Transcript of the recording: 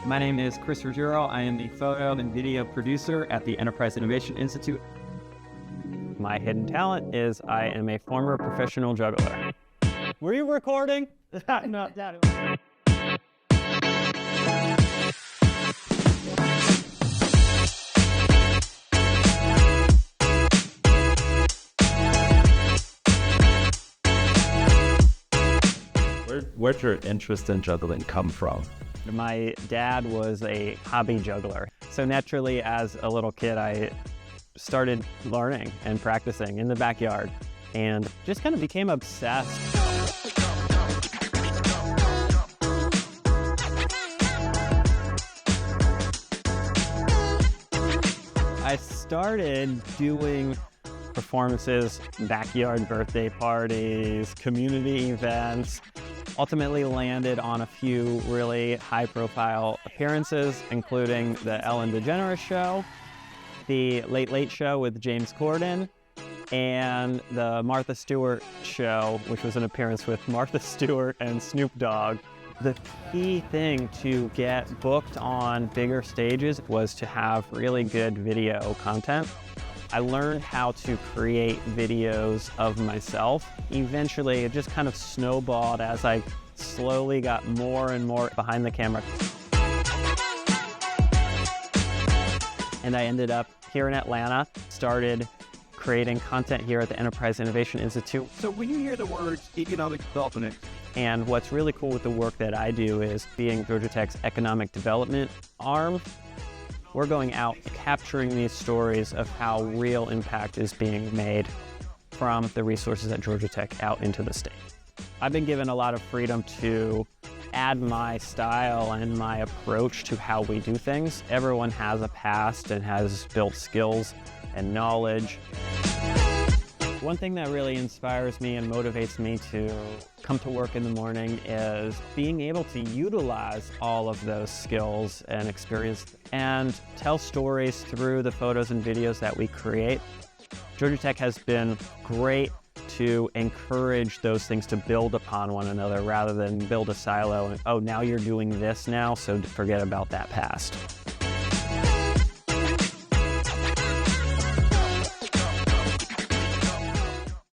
My name is Chris Ruggiero. I am the photo and video producer at the Enterprise Innovation Institute. My hidden talent is I am a former professional juggler. Were you recording? No, Where'd your interest in juggling come from? My dad was a hobby juggler. So naturally, as a little kid, I started learning and practicing in the backyard and just kind of became obsessed. I started doing performances, backyard birthday parties, community events, ultimately landed on a few really high-profile appearances, including the Ellen DeGeneres Show, the Late Late Show with James Corden, and the Martha Stewart Show, which was an appearance with Martha Stewart and Snoop Dogg. The key thing to get booked on bigger stages was to have really good video content. I learned how to create videos of myself. Eventually, it just kind of snowballed as I slowly got more and more behind the camera. And I ended up here in Atlanta, started creating content here at the Enterprise Innovation Institute. So when you hear the words economic development, And what's really cool with the work that I do is being Georgia Tech's economic development arm. We're going out capturing these stories of how real impact is being made from the resources at Georgia Tech out into the state. I've been given a lot of freedom to add my style and my approach to how we do things. Everyone has a past and has built skills and knowledge. One thing that really inspires me and motivates me to come to work in the morning is being able to utilize all of those skills and experience and tell stories through the photos and videos that we create. Georgia Tech has been great to encourage those things to build upon one another rather than build a silo and, oh, now you're doing this now, so forget about that past.